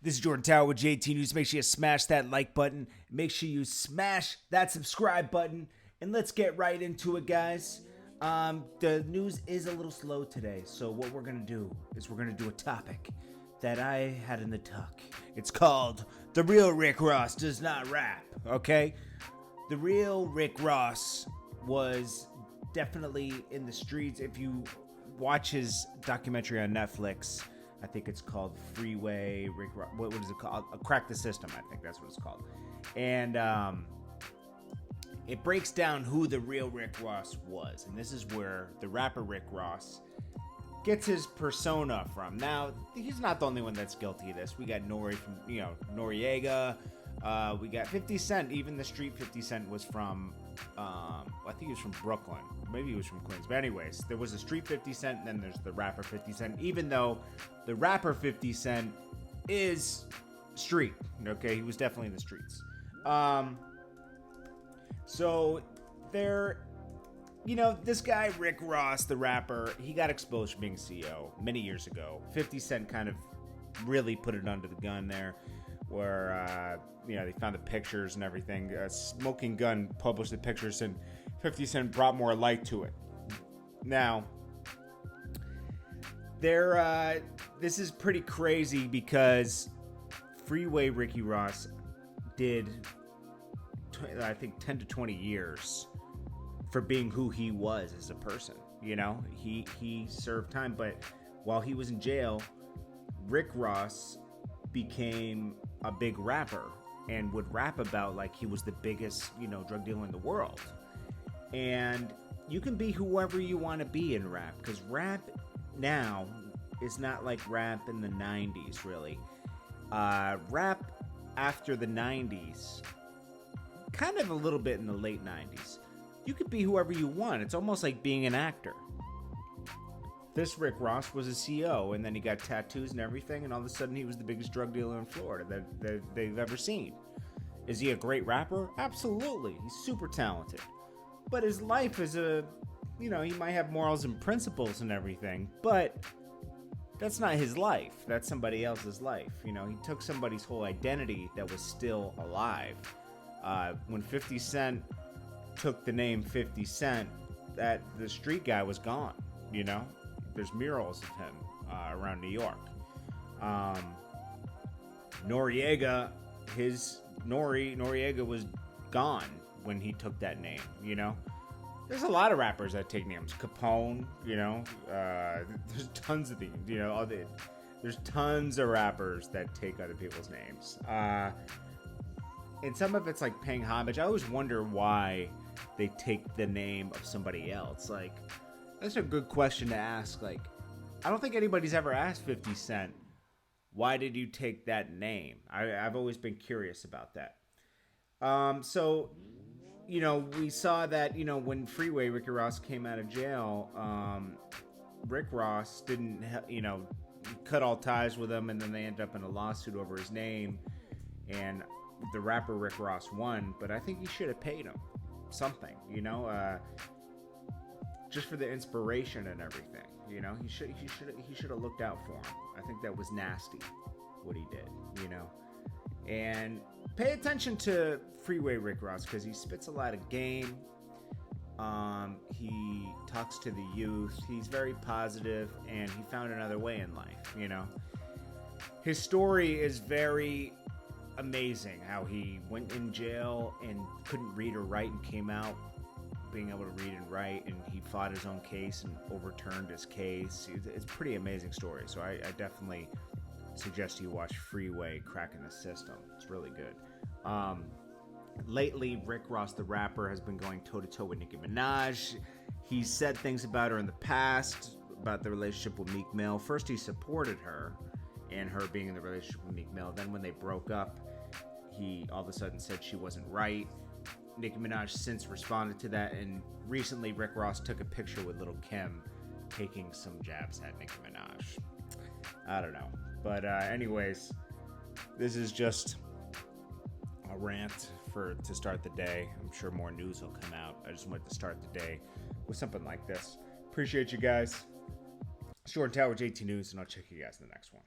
This is Jordan Tower with JT News. Make sure you smash that like button. Make sure you smash that subscribe button. And let's get right into it, guys. The news is a little slow today. So what we're going to do is we're going to do a topic that I had in the tuck. It's called The Real Rick Ross Does Not Rap. Okay? The real Rick Ross was definitely in the streets. If you watch his documentary on Netflix, I think it's called Freeway Rick Ross. What is it called? Crack the System, I think that's what it's called. And it breaks down who the real Rick Ross was. And this is where the rapper Rick Ross gets his persona from. Now, he's not the only one that's guilty of this. We got Noriega. We got 50 Cent. Even the street 50 Cent was from, I think he was from Brooklyn. Maybe he was from Queens. But anyways, there was a street 50 Cent, and then there's the rapper 50 Cent. Even though the rapper 50 Cent is street. Okay, he was definitely in the streets. So there, this guy, Rick Ross, the rapper, he got exposed for being CEO many years ago. 50 Cent kind of really put it under the gun there, where, they found the pictures and everything. Smoking Gun published the pictures, and 50 Cent brought more light to it. Now, this is pretty crazy because Freeway Ricky Ross did, I think, 10 to 20 years for being who he was as a person. He served time, but while he was in jail, Rick Ross became a big rapper and would rap about like he was the biggest, drug dealer in the world. And you can be whoever you want to be in rap, because rap now is not like rap in the 90s, really. Rap after the 90s, kind of a little bit in the late 90s, you could be whoever you want. It's almost like being an actor. This Rick Ross was a CEO, and then he got tattoos and everything, and all of a sudden he was the biggest drug dealer in Florida that they've ever seen. Is he a great rapper? Absolutely. He's super talented. But his life is he might have morals and principles and everything, but that's not his life. That's somebody else's life. He took somebody's whole identity that was still alive. When 50 Cent took the name 50 Cent, that the street guy was gone. There's murals of him around New York. Noriega, Noriega was gone when he took that name. There's a lot of rappers that take names. Capone, there's tons of these. There's tons of rappers that take other people's names. And some of it's like paying homage. I always wonder why they take the name of somebody else. Like, that's a good question to ask. Like, I don't think anybody's ever asked 50 Cent, why did you take that name? I've always been curious about that. So, we saw that, when Freeway Ricky Ross came out of jail, Rick Ross didn't, cut all ties with him, and then they ended up in a lawsuit over his name, and the rapper Rick Ross won, but I think he should have paid him something, just for the inspiration and everything. He should have looked out for him. I think that was nasty what he did. And pay attention to Freeway Rick Ross, because he spits a lot of game. He talks to the youth. He's very positive, and he found another way in life. His story is very amazing. How he went in jail and couldn't read or write and came out being able to read and write, and he fought his own case and overturned his case. It's a pretty amazing story. So I definitely suggest you watch Freeway Cracking the System. It's really good. Lately, Rick Ross, the rapper, has been going toe-to-toe with Nicki Minaj. He's said things about her in the past, about the relationship with Meek Mill. First, he supported her and her being in the relationship with Meek Mill. Then when they broke up, he all of a sudden said she wasn't right. Nicki Minaj since responded to that, and recently Rick Ross took a picture with Lil' Kim taking some jabs at Nicki Minaj. I don't know. But anyways, this is just a rant to start the day. I'm sure more news will come out. I just wanted to start the day with something like this. Appreciate you guys. It's Jordan Tower, JT News, and I'll check you guys in the next one.